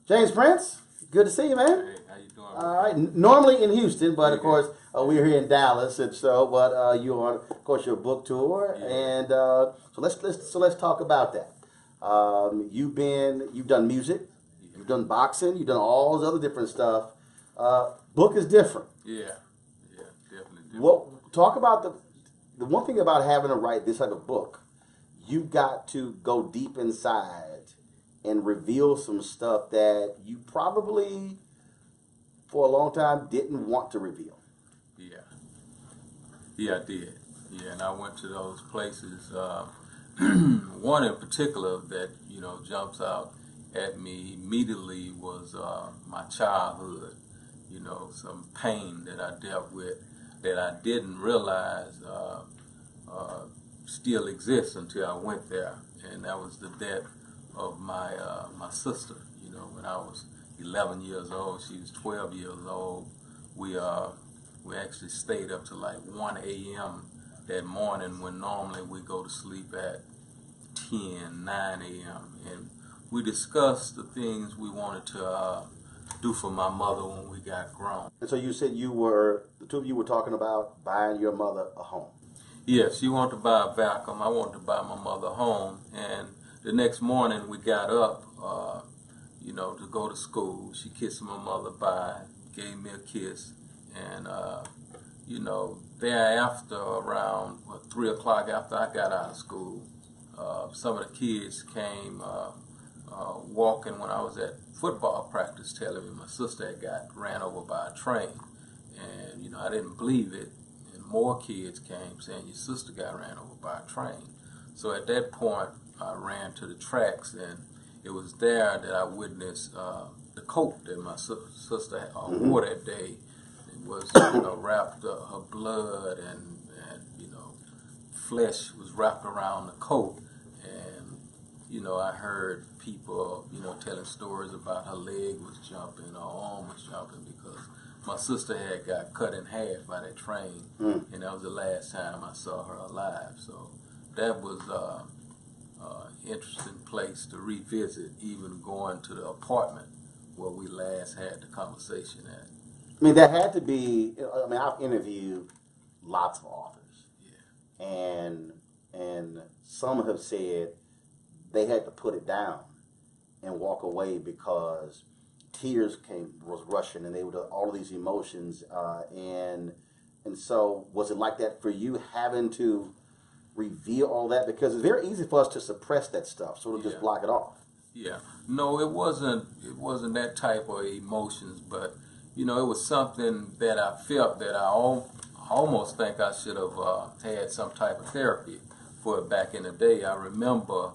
James Prince, good to see you, man. Hey, how you doing? All right. Normally in Houston, but of course we're here in Dallas, and so but you're on, of course, your book tour, and so let's talk about that. You've done music, you've done boxing, you've done all this other different stuff. Book is different. Yeah, definitely different. Well, talk about the one thing about having to write this type of book. You got to go deep inside and reveal some stuff that you probably, for a long time, didn't want to reveal. Yeah, I did. Yeah, and I went to those places. One in particular that jumps out at me immediately was my childhood. Some pain that I dealt with that I didn't realize still exists until I went there, and that was the death of my sister. When I was 11 years old, she was 12 years old. We actually stayed up to like 1 a.m. that morning when normally we go to sleep at 9 a.m. and we discussed the things we wanted to do for my mother when we got grown. And so you said the two of you were talking about buying your mother a home. Yeah, she wanted to buy a vacuum. I wanted to buy my mother a home. And the next morning we got up, to go to school. She kissed my mother bye, gave me a kiss. And, thereafter, around 3 o'clock after I got out of school, some of the kids came walking when I was at football practice telling me my sister had got ran over by a train. And, I didn't believe it. More kids came saying your sister got ran over by a train. So at that point, I ran to the tracks, and it was there that I witnessed the coat that my sister wore that day. It was wrapped her blood and flesh was wrapped around the coat, and I heard people telling stories about her leg was jumping, her arm was jumping because my sister had got cut in half by that train, and that was the last time I saw her alive. So that was an interesting place to revisit, even going to the apartment where we last had the conversation at. I mean, that had to be. I mean, I've interviewed lots of authors, and some have said they had to put it down and walk away because tears was rushing, and they would all of these emotions, and so was it like that for you, having to reveal all that, because it's very easy for us to suppress that stuff, sort of just block it off. Yeah, no, it wasn't that type of emotions, but it was something that I felt that I almost think I should have had some type of therapy for it back in the day. I remember,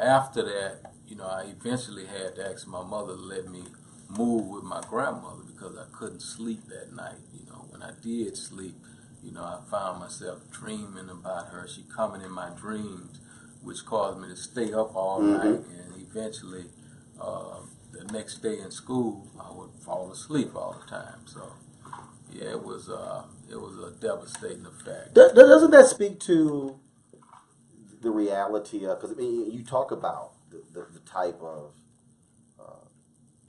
after that, I eventually had to ask my mother to let me move with my grandmother because I couldn't sleep at night. When I did sleep, I found myself dreaming about her. She coming in my dreams, which caused me to stay up all night, and eventually the next day in school I would fall asleep all the time. So yeah, it was a devastating effect. Doesn't that speak to the reality of, because I mean, you talk about the type of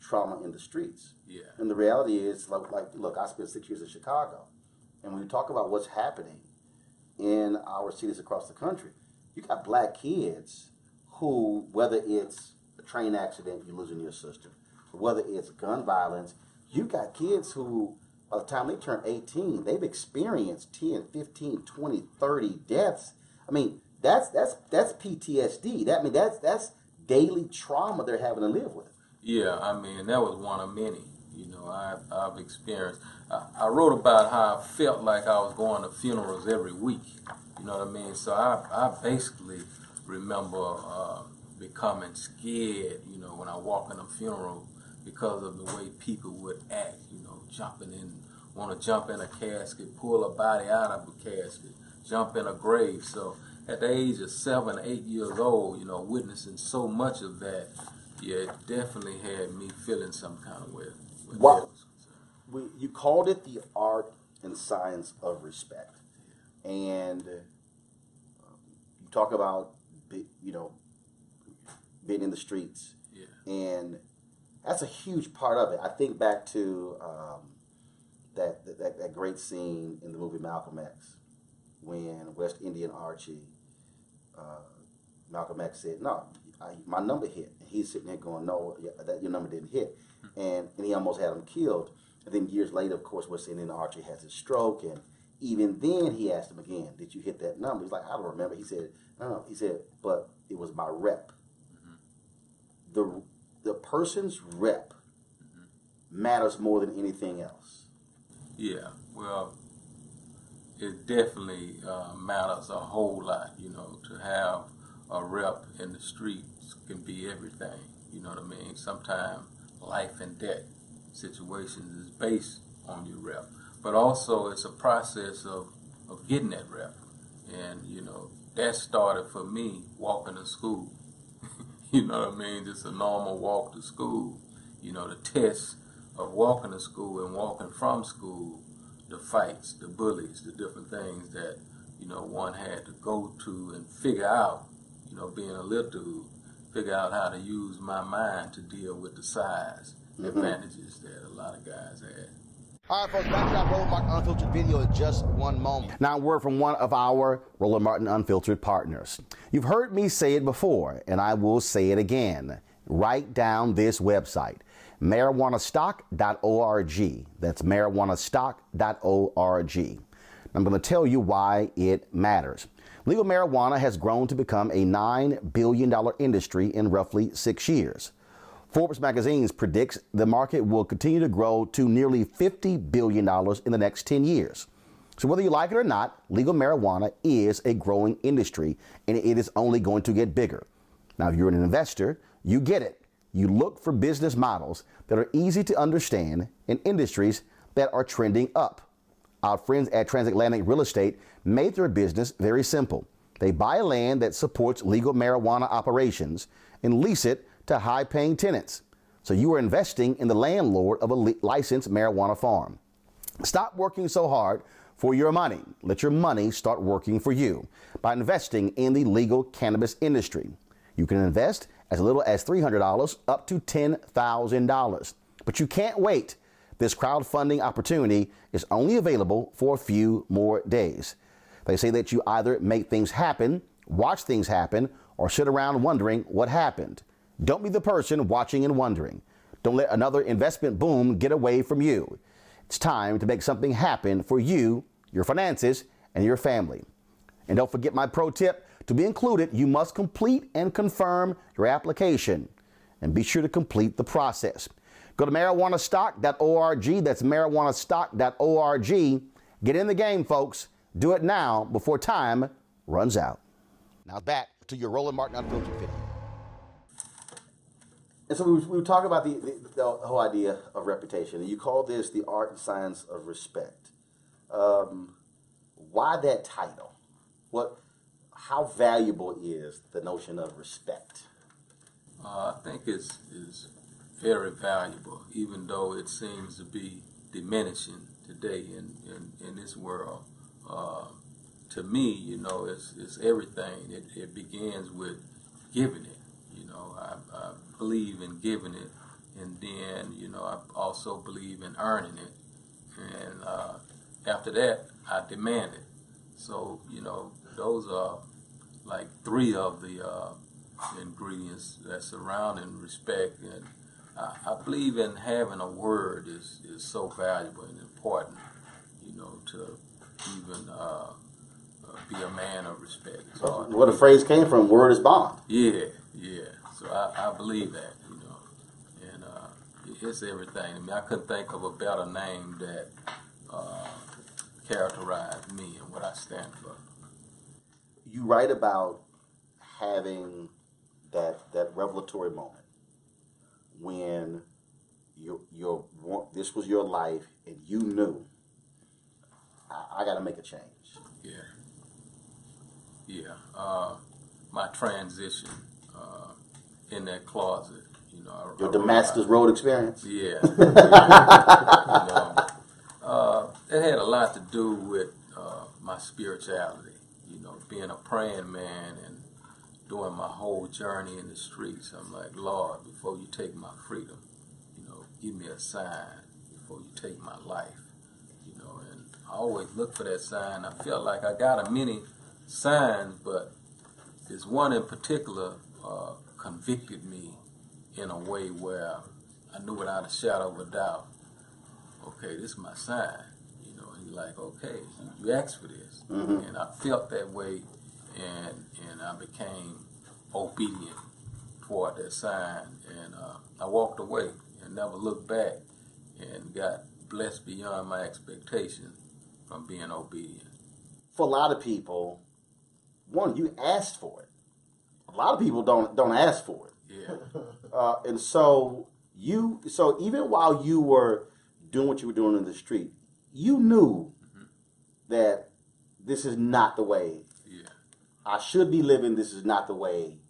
trauma in the streets. Yeah. And the reality is, like, look, I spent 6 years in Chicago, and when you talk about what's happening in our cities across the country, you got black kids who, whether it's a train accident, you're losing your sister, whether it's gun violence, you got kids who, by the time they turn 18, they've experienced 10, 15, 20, 30 deaths. I mean, that's PTSD. That's daily trauma they're having to live with. Yeah, I mean, that was one of many, I've experienced. I wrote about how I felt like I was going to funerals every week, you know what I mean? So I basically remember becoming scared, when I walk in a funeral because of the way people would act, jumping in, want to jump in a casket, pull a body out of a casket, jump in a grave. So at the age of 7, 8 years old, witnessing so much of that, yeah, it definitely had me feeling some kind of way. Wow. You called it the art and science of respect. And you talk about, being in the streets. Yeah. And That's a huge part of it. I think back to that great scene in the movie Malcolm X when West Indian Archie, Malcolm X said, "No, my number hit." And he's sitting there going, "No, that your number didn't hit," and he almost had him killed. And then years later, of course, West Indian Archie has his stroke, and even then he asked him again, "Did you hit that number?" He's like, "I don't remember." He said, "No." He said, "But it was my rep." The person's rep matters more than anything else. Yeah, well, it definitely matters a whole lot, to have a rep in the streets can be everything, you know what I mean? Sometimes life and death situations is based on your rep, but also it's a process of getting that rep. And, that started for me walking to school. You know what I mean? Just a normal walk to school. The test of walking to school and walking from school, the fights, the bullies, the different things that, one had to go to and figure out, being a little dude, figure out how to use my mind to deal with the size advantages that a lot of guys had. All right, folks, back to our Roland Martin Unfiltered video in just one moment. Now, a word from one of our Roland Martin Unfiltered partners. You've heard me say it before, and I will say it again. Write down this website, marijuanastock.org. That's marijuanastock.org. I'm going to tell you why it matters. Legal marijuana has grown to become a $9 billion industry in roughly 6 years. Forbes magazine predicts the market will continue to grow to nearly $50 billion in the next 10 years. So whether you like it or not, legal marijuana is a growing industry, and it is only going to get bigger. Now, if you're an investor, you get it. You look for business models that are easy to understand in industries that are trending up. Our friends at Transatlantic Real Estate made their business very simple. They buy land that supports legal marijuana operations and lease it to high-paying tenants. So you are investing in the landlord of a licensed marijuana farm. Stop working so hard for your money. Let your money start working for you by investing in the legal cannabis industry. You can invest as little as $300 up to $10,000. But you can't wait. This crowdfunding opportunity is only available for a few more days. They say that you either make things happen, watch things happen, or sit around wondering what happened. Don't be the person watching and wondering. Don't let another investment boom get away from you. It's time to make something happen for you, your finances, and your family. And don't forget my pro tip. To be included, you must complete and confirm your application. And be sure to complete the process. Go to marijuanastock.org. That's marijuanastock.org. Get in the game, folks. Do it now before time runs out. Now back to your Roland Martin Unfiltered video. And so we were talking about the whole idea of reputation. And you call this the art and science of respect. Why that title? How valuable is the notion of respect? I think it's very valuable, even though it seems to be diminishing today in this world. To me, it's everything. It begins with giving it. I believe in giving it, and then, I also believe in earning it. And after that, I demand it. So, those are like three of the ingredients that surrounding respect. And I believe in having a word is so valuable and important, to even be a man of respect. So where the phrase came from, word is bond. Yeah. So I believe that, and it's everything. I mean, I couldn't think of a better name that characterized me and what I stand for. You write about having that revelatory moment when this was your life and you knew I got to make a change. Yeah. My transition in that closet, Your Damascus Road experience. Yeah. It had a lot to do with my spirituality. Being a praying man and doing my whole journey in the streets. I'm like, Lord, before you take my freedom, give me a sign before you take my life. And I always look for that sign. I felt like I got a many signs, but this one in particular convicted me in a way where I knew without a shadow of a doubt, okay, this is my sign. He's like, okay, you asked for this. Mm-hmm. And I felt that way, and I became obedient toward that sign. And I walked away and never looked back and got blessed beyond my expectation from being obedient. For a lot of people, one, you asked for it. A lot of people don't ask for it. Yeah. And so even while you were doing what you were doing in the street, you knew that this is not the way I should be living. This is not the way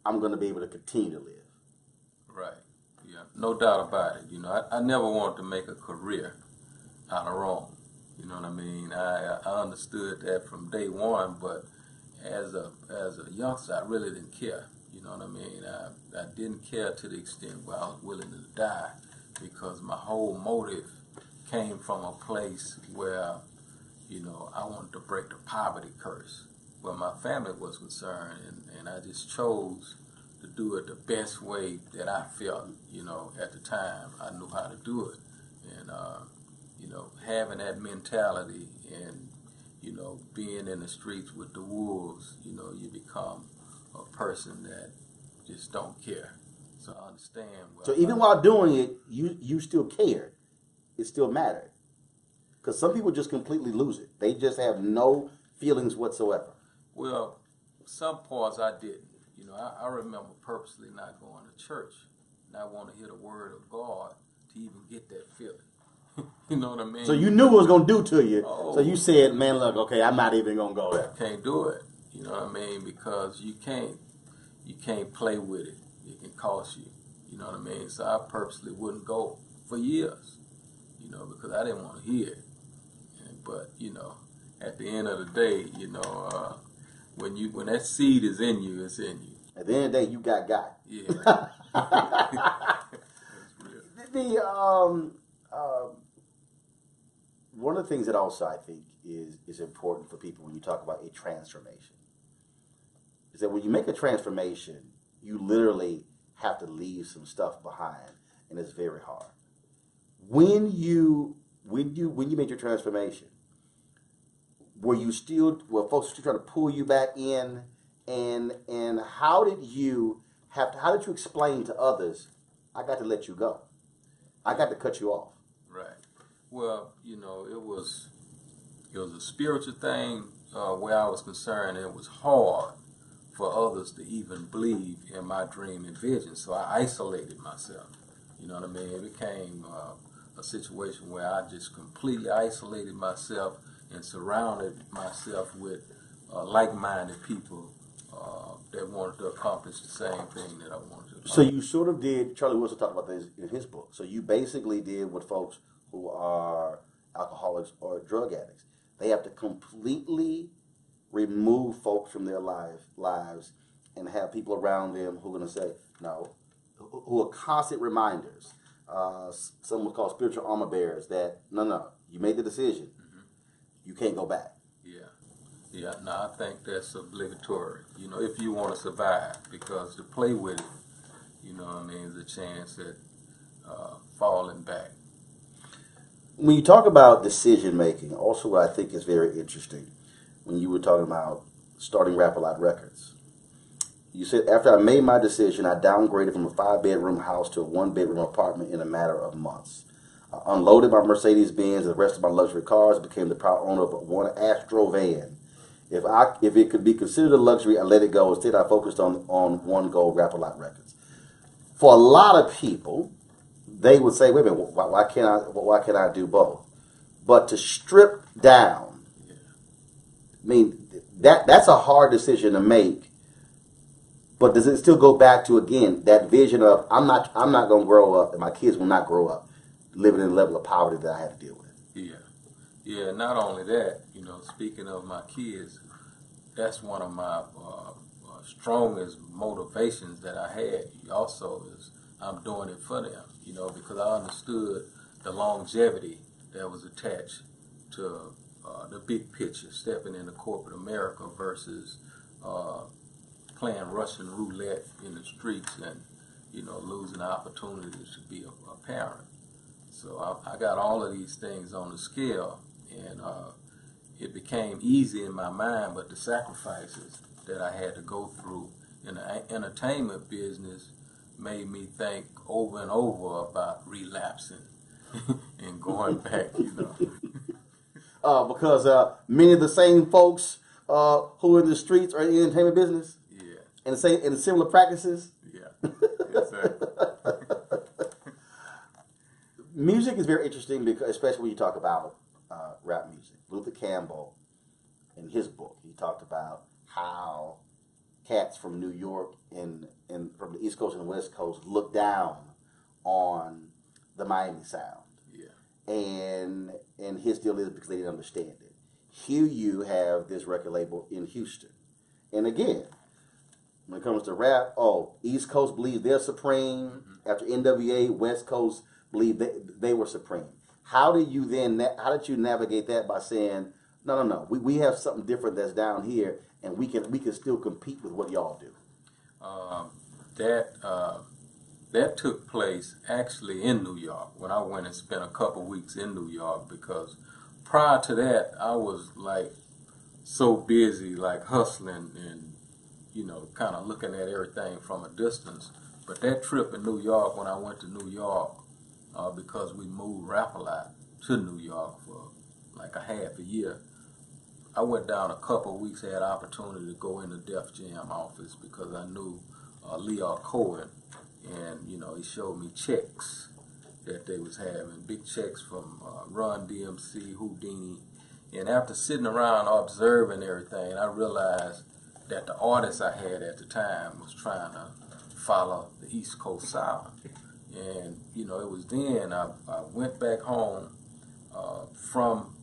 I'm going to be able to continue to live. Right. Yeah. No doubt about it. I never wanted to make a career out of wrong. You know what I mean? I understood that from day one, but as a youngster, I really didn't care. You know what I mean? I didn't care to the extent where I was willing to die, because my whole motive came from a place where, I wanted to break the poverty curse where my family was concerned, and I just chose to do it the best way that I felt, at the time I knew how to do it. And, having that mentality and, being in the streets with the wolves, you become a person that just don't care. So I understand. So even while doing it, you still cared. It still mattered. Because some people just completely lose it. They just have no feelings whatsoever. Well, some parts I didn't. I remember purposely not going to church. And I want to hear the word of God to even get that feeling. You know what I mean? So you knew what it was going to do to you. Oh. So you said, man, look, okay, I'm not even going to go there. Can't do it. You know what I mean? Because you can't play with it. It can cost you. You know what I mean? So I purposely wouldn't go for years, because I didn't want to hear it. But, at the end of the day, when that seed is in you, it's in you. At the end of the day, you got. Yeah. One of the things that also I think is important for people when you talk about a transformation is that when you make a transformation, you literally have to leave some stuff behind, and it's very hard. When you made your transformation, were folks still trying to pull you back in, and how did you explain to others, I got to let you go, I got to cut you off? Right. Well, it was a spiritual thing where I was concerned. It was hard for others to even believe in my dream and vision, so I isolated myself. You know what I mean? It became a situation where I just completely isolated myself and surrounded myself with like-minded people that wanted to accomplish the same thing that I wanted to accomplish. So you sort of did, Charlie Wilson talked about this in his book, so you basically did what folks who are alcoholics or drug addicts. They have to completely remove folks from their lives and have people around them who are going to say, no, who are constant reminders. Some would call spiritual armor bearers that, no, you made the decision. Mm-hmm. You can't go back. Yeah, no, I think that's obligatory, if you want to survive, because to play with it, what I mean, is a chance at falling back. When you talk about decision making, also what I think is very interesting, when you were talking about starting Rap-A-Lot Records, you said, after I made my decision, I downgraded from a 5-bedroom house to a 1-bedroom apartment in a matter of months. I unloaded my Mercedes-Benz and the rest of my luxury cars, became the proud owner of one Astro van. If it could be considered a luxury, I let it go. Instead, I focused on one goal, Rap-A-Lot Records. For a lot of people, they would say, wait a minute, why can't I do both? But to strip down, I mean, that's a hard decision to make. But does it still go back to, again, that vision of I'm not going to grow up, and my kids will not grow up living in a level of poverty that I have to deal with? Yeah. Not only that, speaking of my kids, that's one of my strongest motivations that I had. Also, is I'm doing it for them. because I understood the longevity that was attached to the big picture, stepping into corporate America versus playing Russian roulette in the streets and, losing opportunities to be a parent. So I got all of these things on the scale, and it became easy in my mind, but the sacrifices that I had to go through in the entertainment business made me think over and over about relapsing and going back, Because many of the same folks who are in the streets are in the entertainment business? Yeah. And similar practices? Yeah, exactly. Music is very interesting, because, especially when you talk about rap music. Luther Campbell, in his book, he talked about how cats from New York and from the East Coast and the West Coast look down on the Miami sound. Yeah. And his deal is because they didn't understand it. Here you have this record label in Houston. And again, when it comes to rap, East Coast believe they're supreme. Mm-hmm. After NWA, West Coast believe they were supreme. How did you navigate that by saying, no, we have something different that's down here, and we can still compete with what y'all do? That took place actually in New York when I went and spent a couple weeks in New York, because prior to that I was like so busy, like hustling and kind of looking at everything from a distance. But that trip in New York, when I went to New York, because we moved Rap-A-Lot to New York for like a half a year, I went down a couple of weeks, had opportunity to go in the Def Jam office because I knew Leo Cohen, and he showed me checks that they was having, big checks from Run DMC, Houdini, and after sitting around observing everything, I realized that the artist I had at the time was trying to follow the East Coast sound. And, it was then I went back home from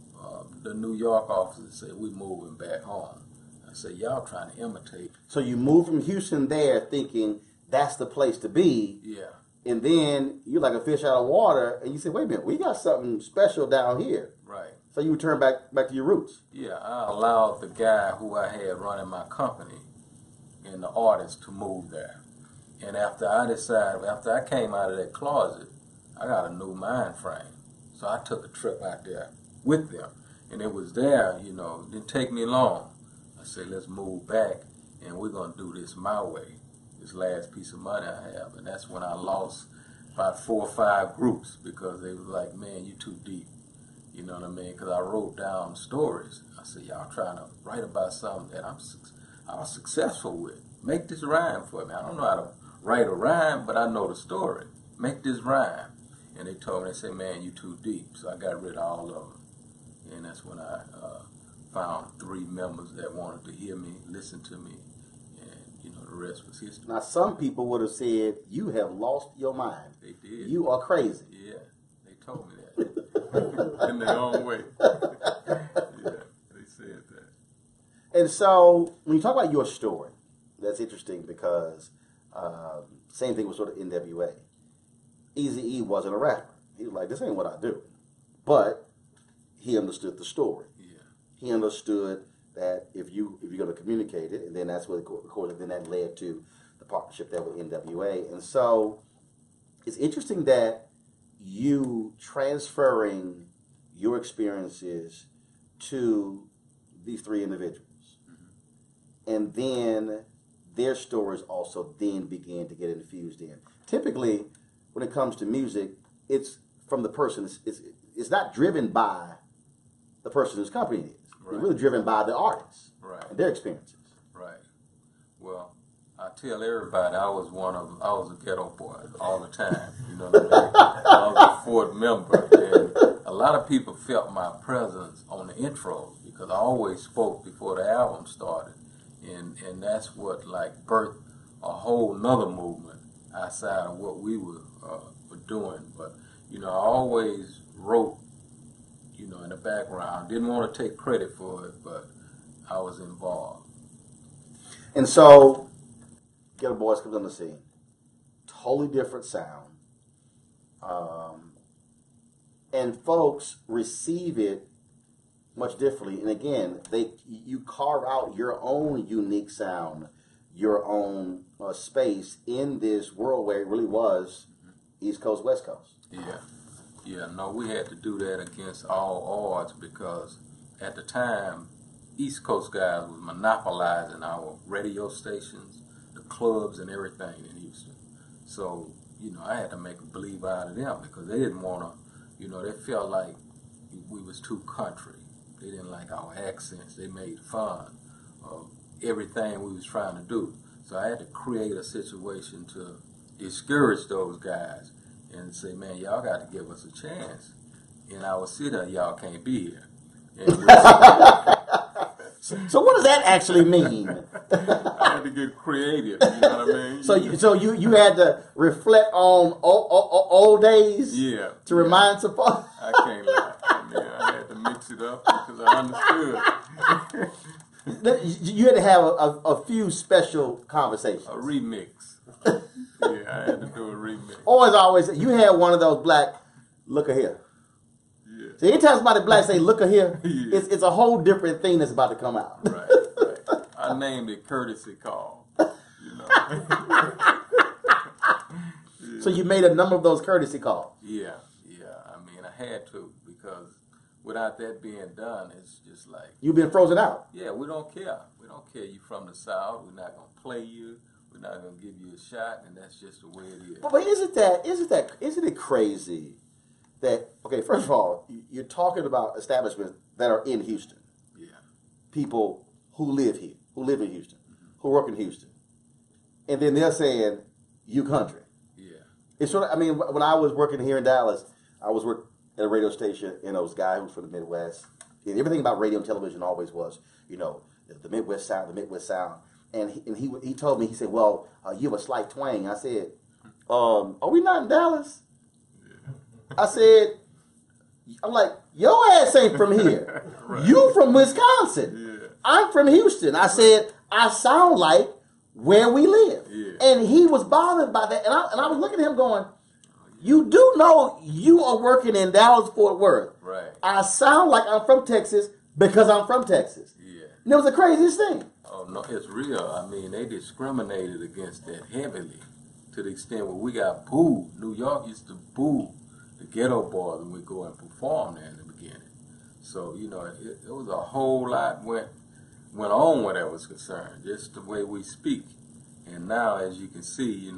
the New York office and said, we moving back home. I said, y'all trying to imitate. So you moved from Houston there thinking that's the place to be. Yeah. And then you're like a fish out of water, and you say, wait a minute, we got something special down here. Right. So you return back to your roots. Yeah, I allowed the guy who I had running my company and the artist to move there. And after I came out of that closet, I got a new mind frame. So I took a trip out there with them. And it was there, it didn't take me long. I said, let's move back, and we're going to do this my way, this last piece of money I have. And that's when I lost about 4 or 5 groups, because they was like, man, you too deep. You know what I mean? Because I wrote down stories. I said, y'all trying to write about something that I was successful with. Make this rhyme for me. I don't know how to write a rhyme, but I know the story. Make this rhyme. And they told me, they said, man, you too deep. So I got rid of all of them. And that's when I found 3 members that wanted to hear me, listen to me, and the rest was history. Now, some people would have said, you have lost your mind. They did. You are crazy. Yeah, they told me that in their own way. Yeah, they said that. And so, when you talk about your story, that's interesting, because same thing with sort of NWA. Eazy-E wasn't a rapper. He was like, this ain't what I do. But he understood the story. Yeah. He understood that if you're going to communicate it, and then that's what, of course, then that led to the partnership there with NWA. And so it's interesting that you transferring your experiences to these 3 individuals, mm-hmm. and then their stories also then begin to get infused in. Typically, when it comes to music, it's from the person. It's not driven by the person whose company it is. Right. It's really driven by the artists, right, and their experiences. Right. Well, I tell everybody I was a ghetto boy all the time. You know what I mean? I was a 4th member, and a lot of people felt my presence on the intros because I always spoke before the album started, and that's what birthed a whole nother movement outside of what we were doing. But I always wrote, in the background. Didn't want to take credit for it, but I was involved. And so, Ghetto Boys comes on the scene. Totally different sound. and folks receive it much differently. And again, you carve out your own unique sound, your own space in this world where it really was East Coast, West Coast. Yeah. No, we had to do that against all odds because at the time, East Coast guys was monopolizing our radio stations, the clubs, and everything in Houston. So, I had to make a believe out of them because they didn't want to, they felt like we was too country. They didn't like our accents. They made fun of everything we was trying to do. So I had to create a situation to discourage those guys and say, man, y'all got to give us a chance. In our city, y'all can't be here. So what does that actually mean? I had to get creative, you know what I mean? So you had to reflect on old days? Yeah. To remind some folks? I can't lie. I had to mix it up because I understood. You had to have a few special conversations. A remix. Yeah, I had to do a remix. Always, you had one of those black, look here. Yeah. So anytime somebody black say, look here, yeah. it's a whole different thing that's about to come out. Right. I named it courtesy call. Yeah. So you made a number of those courtesy calls. Yeah. I mean, I had to because without that being done, it's just like you've been frozen out. Yeah, we don't care. We don't care you from the South. We're not gonna play you. We're not gonna give you a shot, and that's just the way it is. But isn't it crazy that first of all, you're talking about establishments that are in Houston. Yeah. People who live here, who live in Houston, who work in Houston, and then they're saying you country. Yeah. It's sort of. I mean, when I was working here in Dallas, I was working at a radio station, and there was a guy who was from the Midwest. And everything about radio and television always was, the Midwest sound, the Midwest sound. And he told me, he said, well, you have a slight twang. I said, are we not in Dallas? Yeah. I said, I'm like, your ass ain't from here. Right. You from Wisconsin. Yeah. I'm from Houston. I said, I sound like where we live. Yeah. And he was bothered by that. And I was looking at him going, you do know you are working in Dallas-Fort Worth. Right. I sound like I'm from Texas because I'm from Texas. Yeah. And it was the craziest thing. Oh, no, it's real. I mean, they discriminated against that heavily to the extent where we got booed. New York used to boo the ghetto boys when we go and perform there in the beginning. So, it was a whole lot went on where that was concerned, just the way we speak. And now, as you can see,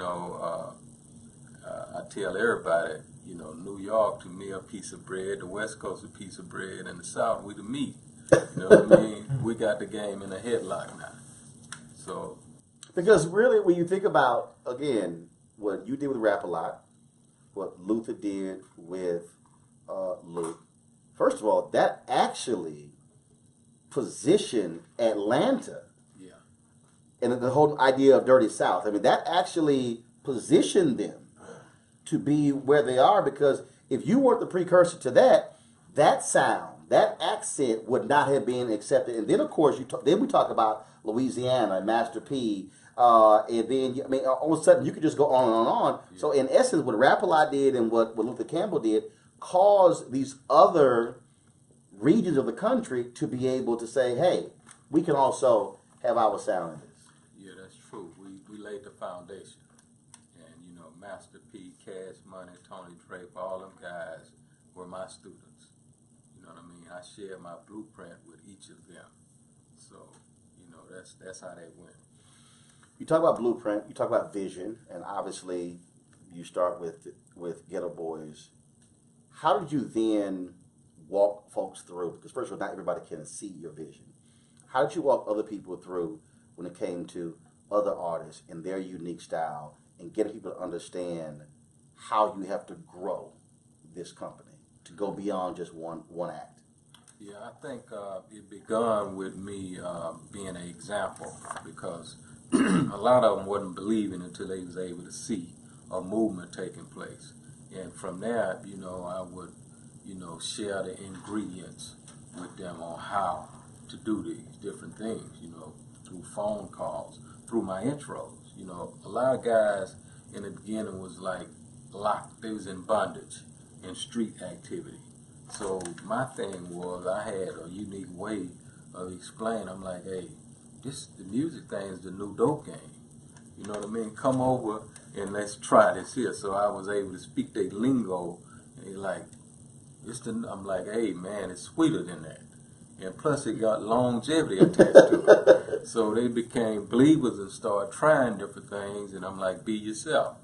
I tell everybody, New York to me a piece of bread, the West Coast a piece of bread, and the South we the meat. You know what I mean? We got the game in a headlock now. So, because really, when you think about again what you did with Rap a Lot, what Luther did with Luke, first of all, that actually positioned Atlanta. Yeah. And the whole idea of Dirty South. I mean, that actually positioned them to be where they are, because if you weren't the precursor to that sound, that accent would not have been accepted. And then, of course, then we talk about Louisiana, Master P, and then, all of a sudden, you could just go on and on. Yeah. So, in essence, what Rap-A-Lot did and what Luther Campbell did caused these other regions of the country to be able to say, hey, we can also have our sound in this. Yeah, that's true. We laid the foundation. Master P, Cash Money, Tony Draper, all them guys were my students. You know what I mean? I shared my blueprint with each of them. So, that's how they went. You talk about blueprint, you talk about vision, and obviously you start with Ghetto Boys. How did you then walk folks through? Because first of all, not everybody can see your vision. How did you walk other people through when it came to other artists and their unique style, and getting people to understand how you have to grow this company to go beyond just one act? Yeah, I think it began with me being an example, because a lot of them wasn't believing until they was able to see a movement taking place. And from there, I would, share the ingredients with them on how to do these different things, through phone calls, through my intros. A lot of guys in the beginning was like, locked. They was in bondage in street activity. So my thing was I had a unique way of explaining. I'm like, hey, the music thing is the new dope game. You know what I mean? Come over and let's try this here. So I was able to speak their lingo. And they're like, I'm like, hey man, it's sweeter than that. And plus it got longevity attached to it. So they became believers and started trying different things. And I'm like, be yourself.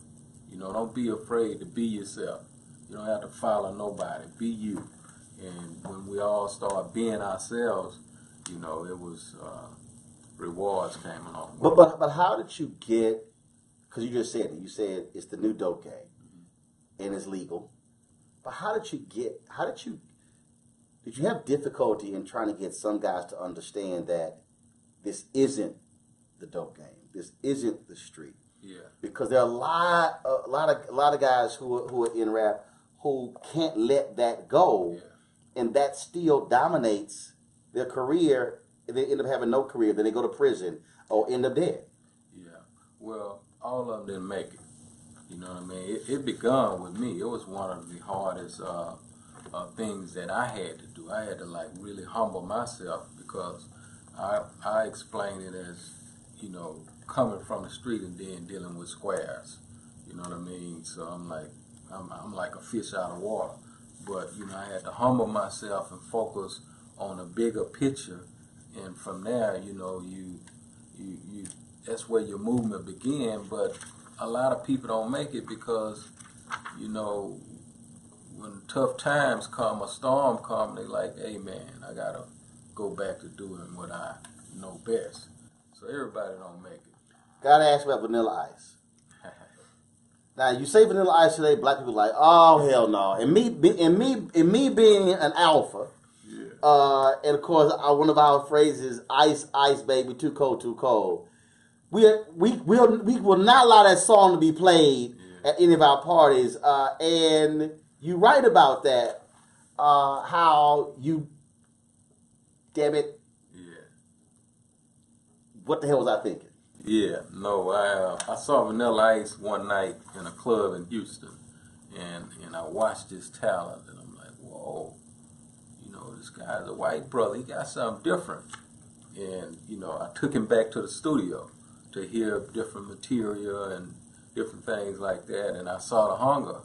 You know, don't be afraid to be yourself. You don't have to follow nobody. Be you. And when we all start being ourselves, you know, it was rewards came along. But how did you get? Because you just said it. You said it's the new dope game, and it's legal. But how did you get? Did you have difficulty in trying to get some guys to understand that this isn't the dope game? This isn't the street. Yeah. Because there are a lot of guys who are in rap who can't let that go, and that still dominates their career. They end up having no career. Then they go to prison or end up dead. Yeah. Well, all of them didn't make it. You know what I mean? It began with me. It was one of the hardest things that I had to do. I had to like really humble myself because I explain it as, you know, coming from the street and then dealing with squares. You know what I mean? So I'm like a fish out of water. But, you know, I had to humble myself and focus on a bigger picture. And from there, you know, you that's where your movement began. But a lot of people don't make it because, you know, when tough times come, a storm come, they like, hey man, I gotta go back to doing what I know best. So everybody don't make it. Gotta ask about Vanilla Ice. Now you say Vanilla Ice today, black people are like, oh hell no. And me being an alpha, and of course one of our phrases, ice, ice, baby, too cold, too cold. We will not allow that song to be played at any of our parties. And you write about that, how you, damn it. Yeah. What the hell was I thinking? Yeah, no, I saw Vanilla Ice one night in a club in Houston, and I watched his talent, and I'm like, whoa, you know, this guy's a white brother, he got something different. And, you know, I took him back to the studio to hear different material and different things like that, and I saw the hunger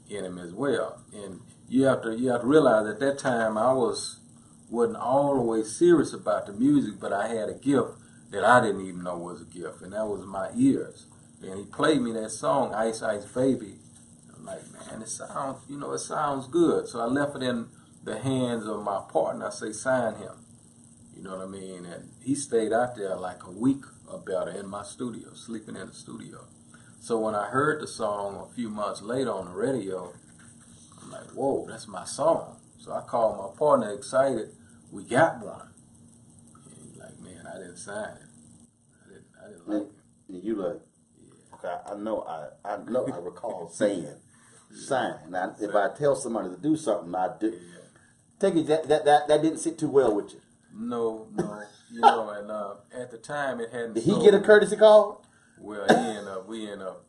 in him as well. And you have to realize at that time I wasn't all the way serious about the music, but I had a gift that I didn't even know was a gift, and that was my ears. And he played me that song, Ice Ice Baby. I'm like, man, it sounds good. So I left it in the hands of my partner. I say, sign him. You know what I mean? And he stayed out there like a week or better in my studio, sleeping in the studio. So when I heard the song a few months later on the radio, I'm like, whoa, that's my song. So I called my partner excited, we got one. And he's like, man, I didn't sign it. I didn't like it. And you like, okay, I know I recall saying, sign. Now, if I tell somebody to do something, I do. Yeah. Take it that didn't sit too well with you. No. You know, and at the time it hadn't. Did he get a courtesy call? Well, we end up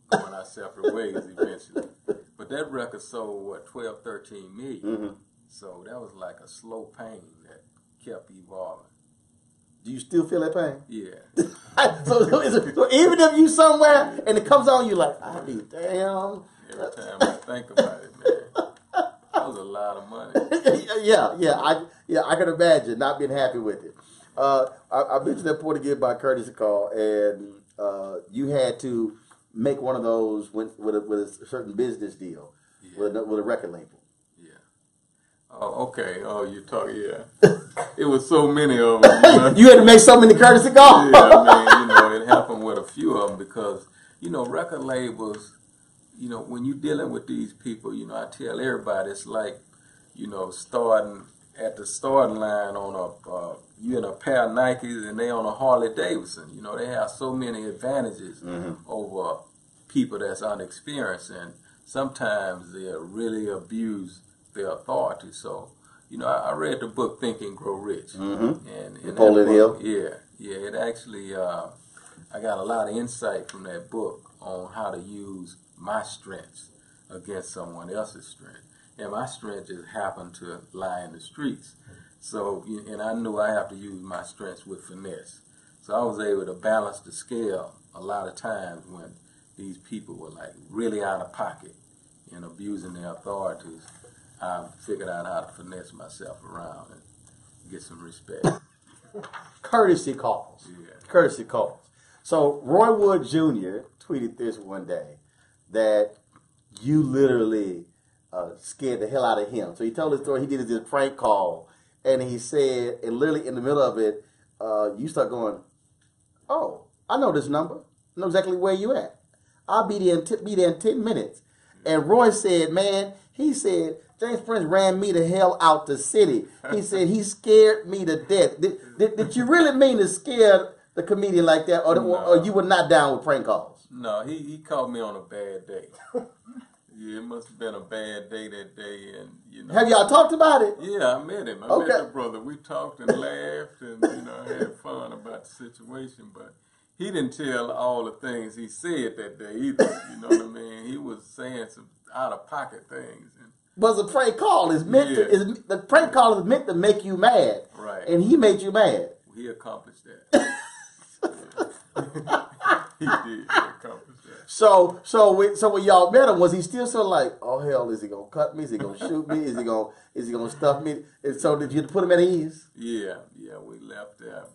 going our separate ways eventually. But that record sold 12, 13 million. Mm-hmm. So that was like a slow pain that kept evolving. Do you still feel that pain? Yeah. so even if you somewhere and it comes on, you like, I'll be damn. Every time I think about it, man, that was a lot of money. I can imagine not being happy with it. I mentioned that point again by courtesy call, and you had to make one of those with a certain business deal with a record label. Oh, okay. Oh, you talk, yeah. It was so many of them. You know? You had to make so many courtesy calls. Yeah, I mean, it happened with a few of them because, record labels, when you're dealing with these people, I tell everybody it's like, starting at the starting line on you in a pair of Nikes and they on a Harley Davidson. They have so many advantages over people that's unexperienced, and sometimes they really abuse their authority. So, I read the book Think and Grow Rich. Mm-hmm. And Napoleon Hill. Yeah. It actually, I got a lot of insight from that book on how to use my strengths. against someone else's strength. And my strength just happened to lie in the streets. So, and I knew I have to use my strengths with finesse. So I was able to balance the scale a lot of times when these people were like really out of pocket and abusing their authorities. I figured out how to finesse myself around and get some respect. Courtesy calls. Yeah. Courtesy calls. So Roy Wood Jr. tweeted this one day that you literally scared the hell out of him. So he told his story. He did this prank call, and he said, and literally in the middle of it, you start going, "Oh, I know this number. I know exactly where you at. I'll be there in 10 minutes." And Roy said, "Man," he said, "James Prince ran me the hell out the city." He said, "He scared me to death." Did you really mean to scare the comedian like that, or you were not down with prank calls? No, he caught me on a bad day. Yeah, it must have been a bad day that day, and Have y'all talked about it? Yeah, I met him. I met the brother. We talked and laughed, and had fun about the situation. But he didn't tell all the things he said that day either. You know what I mean? He was saying some out of pocket things. But the prank call is meant the prank call is meant to make you mad, right? And he made you mad. He accomplished that. He did accomplish that. So when y'all met him, was he still sort of like, "Oh hell, is he gonna cut me? Is he gonna shoot me? Is he gonna stuff me?" And so did you put him at ease? Yeah, we left there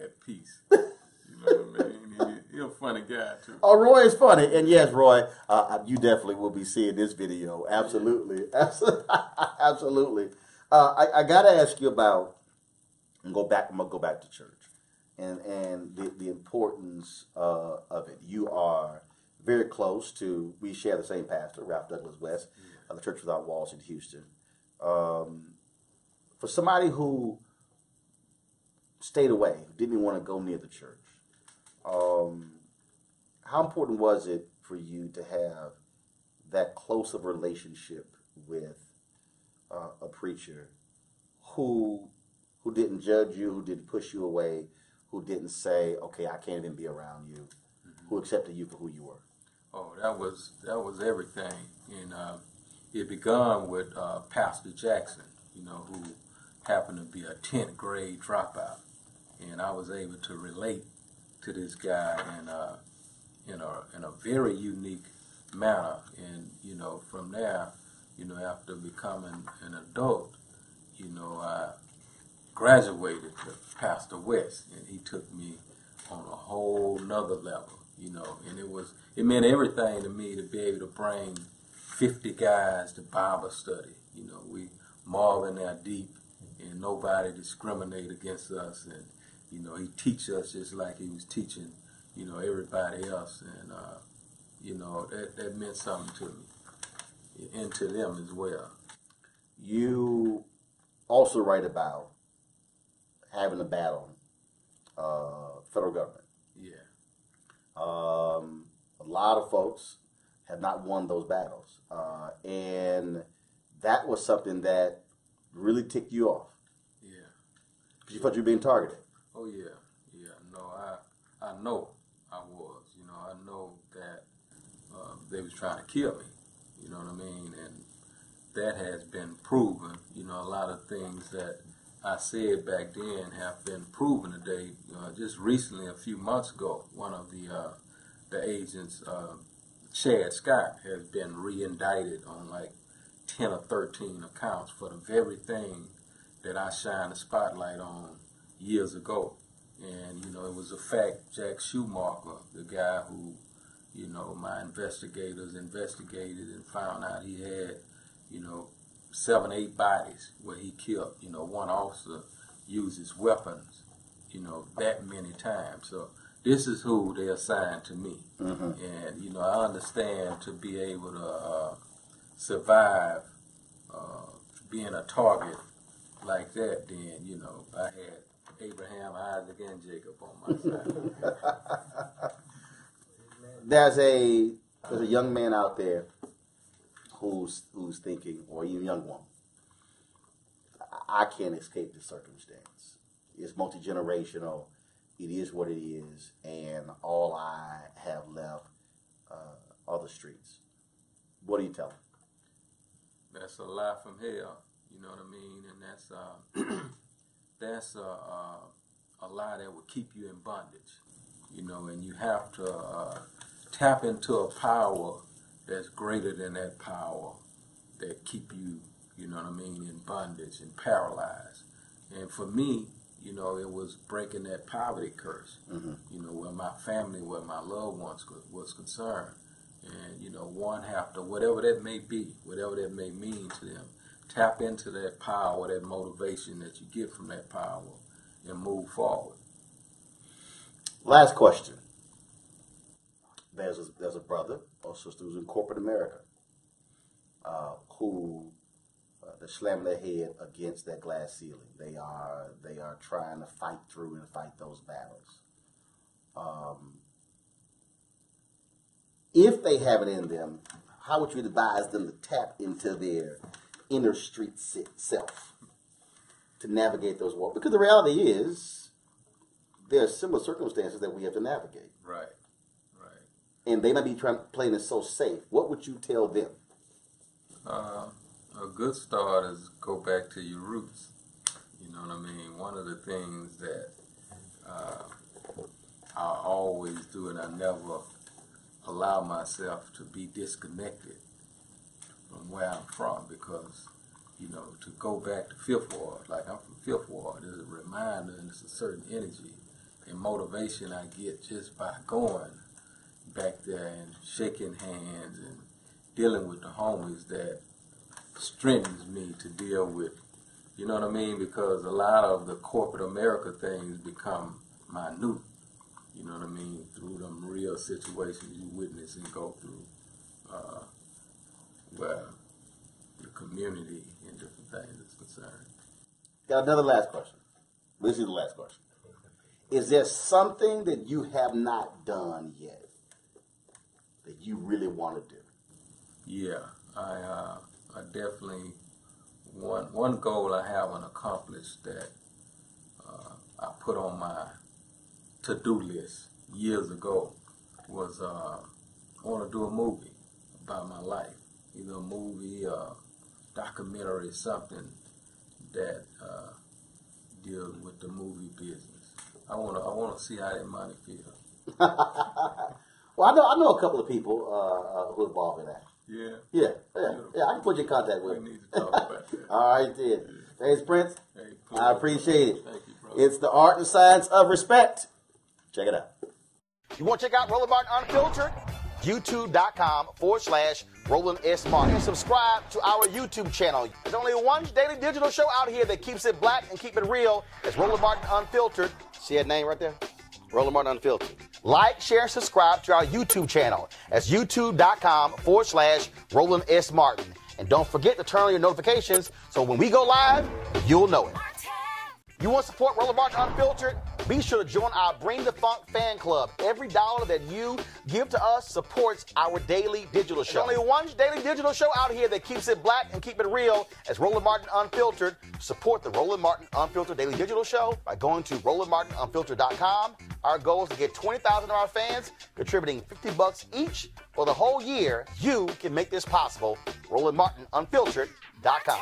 at peace. You know what I mean? He's a funny guy too. Oh, Roy is funny, and yes, Roy, you definitely will be seeing this video. Absolutely, absolutely. I gotta ask you about, I'm gonna go back to church. And the importance of it. You are very close to, we share the same pastor, Ralph Douglas West, of the Church Without Walls in Houston. For somebody who stayed away, didn't even want to go near the church, how important was it for you to have that close of a relationship with a preacher who didn't judge you, who didn't push you away, who didn't say, "Okay, I can't even be around you," who accepted you for who you were? Oh, that was everything, and it began with Pastor Jackson, who happened to be a 10th grade dropout, and I was able to relate to this guy in a very unique manner, and from there, after becoming an adult, I graduated to Pastor West, and he took me on a whole nother level, and it meant everything to me to be able to bring 50 guys to Bible study. We marvel in there deep, and nobody discriminate against us, and he teach us just like he was teaching, everybody else, and that meant something to me and to them as well. You also write about having a battle, federal government. Yeah. A lot of folks have not won those battles, and that was something that really ticked you off. Yeah. Because you thought you were being targeted. Oh yeah. No, I know I was. I know that they was trying to kill me. You know what I mean? And that has been proven. A lot of things that I said back then have been proven today. Just recently, a few months ago, one of the agents, Chad Scott, has been re-indicted on like 10 or 13 accounts for the very thing that I shined a spotlight on years ago. And, it was a fact. Jack Schumacher, the guy who, my investigators investigated and found out he had, 7, 8 bodies where he killed, one officer uses weapons, that many times. So this is who they assigned to me. Mm-hmm. And, I understand to be able to survive being a target like that, then, I had Abraham, Isaac, and Jacob on my side. There's a young man out there who's thinking, or even a young woman, I can't escape this circumstance. It's multi-generational. It is what it is, and all I have left are the streets. What do you tell them? That's a lie from hell. You know what I mean? And that's a lie that will keep you in bondage. You know, and you have to tap into a power that's greater than that power that keep you, you know what I mean, in bondage and paralyzed. And for me, you know, it was breaking that poverty curse, you know, where my family, where my loved ones was concerned. And, you know, one have to, whatever that may be, whatever that may mean to them, tap into that power, that motivation that you get from that power and move forward. Last question. There's a brother or sister who's in corporate America who they're slamming their head against that glass ceiling. They are trying to fight through and fight those battles. If they have it in them, how would you advise them to tap into their inner street self to navigate those walls? Because the reality is, there are similar circumstances that we have to navigate. Right. And they might be playing it so safe. What would you tell them? A good start is go back to your roots. You know what I mean? One of the things that I always do, and I never allow myself to be disconnected from where I'm from, because, you know, to go back to Fifth Ward, like I'm from Fifth Ward, is a reminder, and it's a certain energy and motivation I get just by going back there and shaking hands and dealing with the homies that strengthens me to deal with, you know what I mean? Because a lot of the corporate America things become minute, you know what I mean, through them real situations you witness and go through, where the community and different things is concerned. Got another last question. This is the last question. Is there something that you have not done yet that you really want to do? Yeah, I definitely, one goal I haven't accomplished that I put on my to-do list years ago was I want to do a movie about my life, either a movie, documentary, something that deals with the movie business. I want to see how that money feels. Well, I know a couple of people who are involved in that. Yeah. Yeah. I can put you in contact with them. We need to talk about that. All right, then. Thanks, Prince. Hey, I appreciate it. Thank you, bro. It's the art and science of respect. Check it out. You want to check out Roland Martin Unfiltered? YouTube.com/Roland S. Martin. And subscribe to our YouTube channel. There's only one daily digital show out here that keeps it black and keep it real. It's Roland Martin Unfiltered. See that name right there? Roland Martin Unfiltered. Like, share, and subscribe to our YouTube channel. That's YouTube.com/Roland S. Martin. And don't forget to turn on your notifications so when we go live, you'll know it. You want to support Roland Martin Unfiltered? Be sure to join our Bring the Funk fan club. Every dollar that you give to us supports our daily digital show. There's only one daily digital show out here that keeps it black and keep it real. As Roland Martin Unfiltered. Support the Roland Martin Unfiltered daily digital show by going to RolandMartinUnfiltered.com. Our goal is to get 20,000 of our fans contributing $50 each for the whole year. You can make this possible. RolandMartinUnfiltered.com.